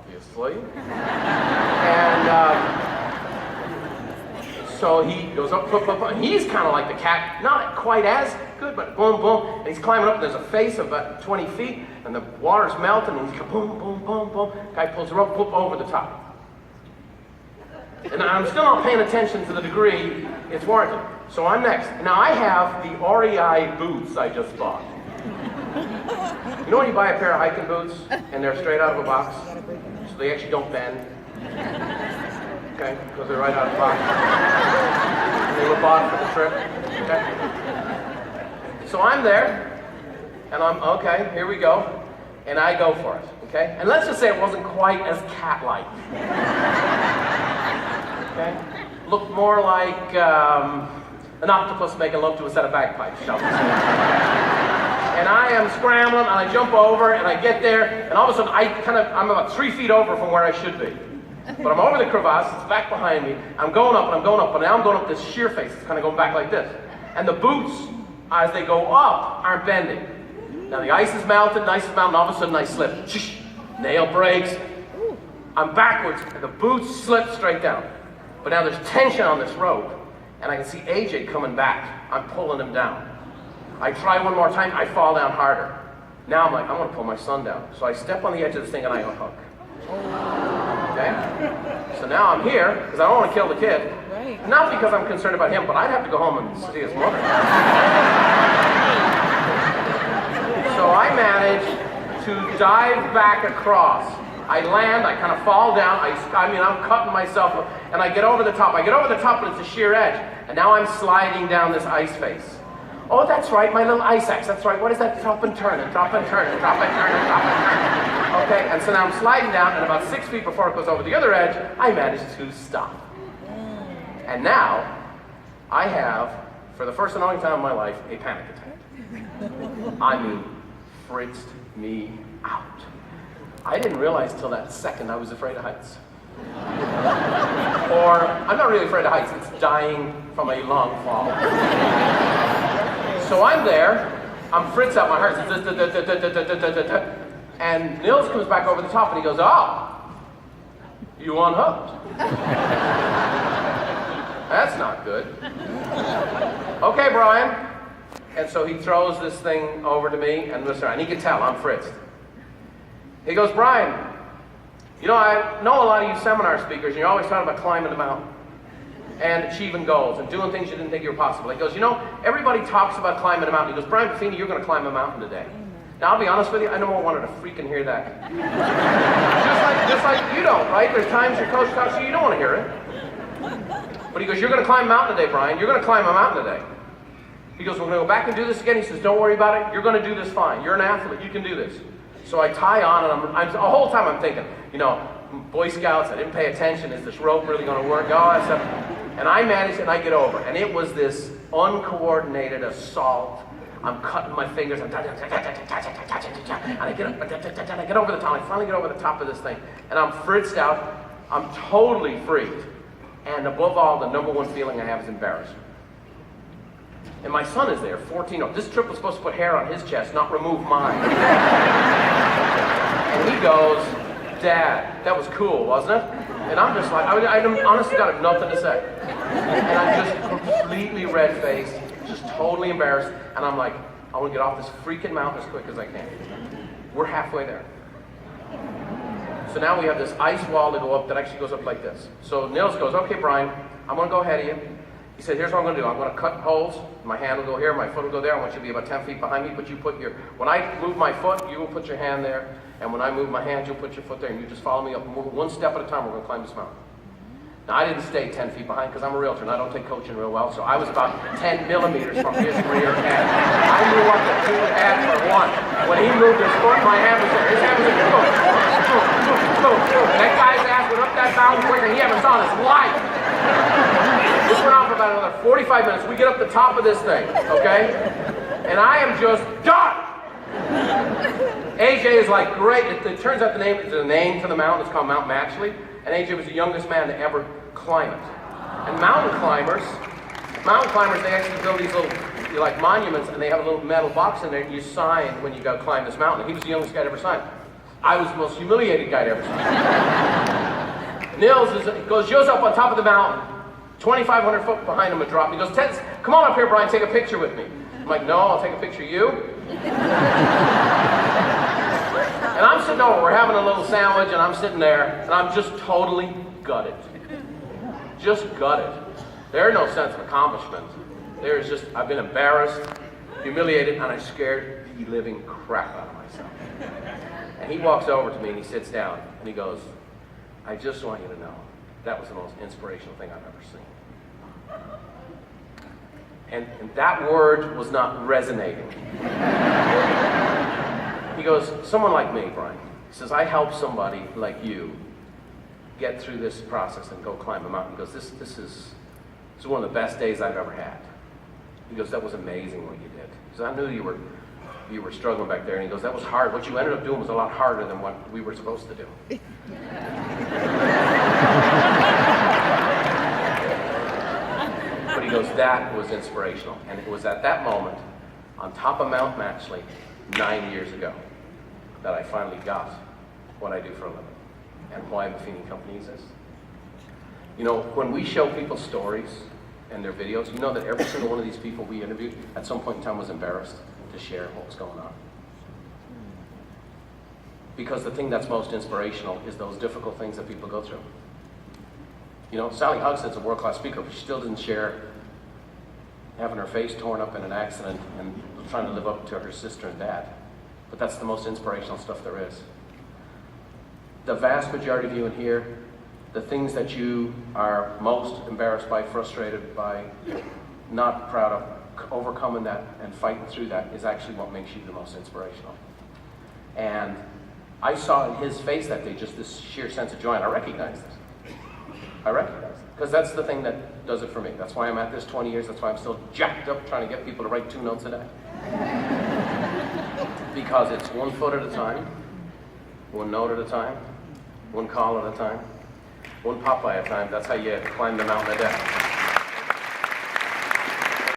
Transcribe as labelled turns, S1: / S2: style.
S1: obviously. And so he goes up, and he's kind of like the cat, not quite as good, but boom, boom. And he's climbing up, and there's a face of about 20 feet, and the water's melting, and he's going boom, boom, boom, boom. Guy pulls the rope, boom, over the top. And I'm still not paying attention to the degree it's warranted. So I'm next. Now I have the REI boots I just bought. You know when you buy a pair of hiking boots and they're straight out of a box? So they actually don't bend? Okay, because they're right out of the box. They were bought for the trip. Okay. So I'm there, and I'm, okay, here we go. And I go for it, okay? And let's just say it wasn't quite as cat-like. Okay? Looked more like an octopus making love to a set of bagpipes, shall we say. And I am scrambling, and I jump over, and I get there, and all of a sudden, I'm about 3 feet over from where I should be. But I'm over the crevasse, it's back behind me, I'm going up, but now I'm going up this sheer face, it's kind of going back like this. And the boots, as they go up, aren't bending. Now the ice is melted, all of a sudden I slip. Nail breaks, I'm backwards, and the boots slip straight down. But now there's tension on this rope, and I can see AJ coming back. I'm pulling him down. I try one more time, I fall down harder. Now I'm like, I'm gonna pull my son down. So I step on the edge of this thing and I unhook. Okay? So now I'm here, because I don't want to kill the kid.
S2: Right.
S1: Not because I'm concerned about him, but I'd have to go home and see his mother. So I manage to dive back across. I land, I kind of fall down, I'm cutting myself, and I get over the top. I get over the top, but it's a sheer edge. And now I'm sliding down this ice face. Oh, that's right, my little ice axe, that's right. What is that? Drop and turn, drop and turn, drop and turn, drop and turn. Okay, and so now I'm sliding down, and about 6 feet before it goes over the other edge, I manage to stop. And now, I have, for the first and only time in my life, a panic attack. I mean, fritzed me out. I didn't realize till that second I was afraid of heights. Or, I'm not really afraid of heights, it's dying from a long fall. So I'm there, I'm fritzed out, my heart's and Nils comes back over the top and he goes, oh, you unhooked. That's not good. Okay, Brian. And so he throws this thing over to me, and he can tell I'm fritzed. He goes, Brian, you know, I know a lot of you seminar speakers, and you're always talking about climbing the mountain and achieving goals and doing things you didn't think you were possible. He goes, you know, everybody talks about climbing a mountain. He goes, Brian Buffini, you're going to climb a mountain today. Now, I'll be honest with you, I never wanted to freaking hear that. just like you don't, right? There's times your coach talks to you, you don't want to hear it. But he goes, you're going to climb a mountain today, Brian. You're going to climb a mountain today. He goes, we're going to go back and do this again. He says, don't worry about it. You're going to do this fine. You're an athlete. You can do this. So I tie on, and the whole time I'm thinking, you know, Boy Scouts, I didn't pay attention. Is this rope really going to work? All that stuff. And I managed, and I get over. And it was this uncoordinated assault. I'm cutting my fingers, and I get over the top. I finally get over the top of this thing, and I'm fritzed out. I'm totally freaked. And above all, the number one feeling I have is embarrassment. And my son is there, 14. This trip was supposed to put hair on his chest, not remove mine. And he goes, Dad, that was cool, wasn't it? And I'm just like, I honestly got nothing to say. And I'm just completely red-faced, just totally embarrassed. And I'm like, I want to get off this freaking mountain as quick as I can. We're halfway there. So now we have this ice wall to go up that actually goes up like this. So Nils goes, okay, Brian, I'm going to go ahead of you. He said, here's what I'm going to do. I'm going to cut holes. My hand will go here, my foot will go there. I want you to be about 10 feet behind me, but you put when I move my foot, you will put your hand there. And when I move my hand, you'll put your foot there, and you just follow me up. One step at a time, we're going to climb this mountain. Now, I didn't stay 10 feet behind because I'm a realtor, and I don't take coaching real well, so I was about 10 millimeters from his rear end. I knew what the two had for one. When he moved his foot, my hand was there. His hand was there. That guy's ass went up that mountain quicker than he ever saw in his life. This went on for about another 45 minutes. We get up the top of this thing, okay? And I am just done. AJ is like, great. It turns out there's a name for the mountain. It's called Mount Matchley. And AJ was the youngest man to ever climb it. And mountain climbers, they actually build these little, like monuments, and they have a little metal box in there, and you sign when you go climb this mountain. He was the youngest guy to ever sign. I was the most humiliated guy I'd ever seen. Nils goes up on top of the mountain, 2,500 foot behind him, a drop. He goes, Ted, come on up here, Brian, take a picture with me. I'm like, no, I'll take a picture of you. And I'm sitting over, we're having a little sandwich, and I'm sitting there, and I'm just totally gutted. Just gutted. There's no sense of accomplishment. There's just, I've been embarrassed, humiliated, and I scared the living crap out of myself. And he walks over to me and he sits down and he goes, I just want you to know, that was the most inspirational thing I've ever seen. And that word was not resonating. He goes, someone like me, Brian, he says, I help somebody like you get through this process and go climb a mountain. He goes, this is one of the best days I've ever had. He goes, that was amazing what you did. He says, I knew you were struggling back there. And he goes, that was hard. What you ended up doing was a lot harder than what we were supposed to do. But he goes, that was inspirational. And it was at that moment, on top of Mount Matchley, 9 years ago, that I finally got what I do for a living and why Buffini Company exists. You know, when we show people stories and their videos, you know that every single one of these people we interviewed at some point in time was embarrassed to share what was going on. Because the thing that's most inspirational is those difficult things that people go through. You know, Sally Hugson's a world-class speaker, but she still didn't share having her face torn up in an accident and trying to live up to her sister and dad. But that's the most inspirational stuff there is. The vast majority of you in here, the things that you are most embarrassed by, frustrated by, not proud of, overcoming that and fighting through that is actually what makes you the most inspirational. And I saw in his face that day just this sheer sense of joy, and I recognized it. I recognized it. Because that's the thing that does it for me. That's why I'm at this 20 years. That's why I'm still jacked up trying to get people to write 2 notes a day. Because it's 1 foot at a time, 1 note at a time, 1 call at a time, 1 Popeye at a time. That's how you climb the mountain a day.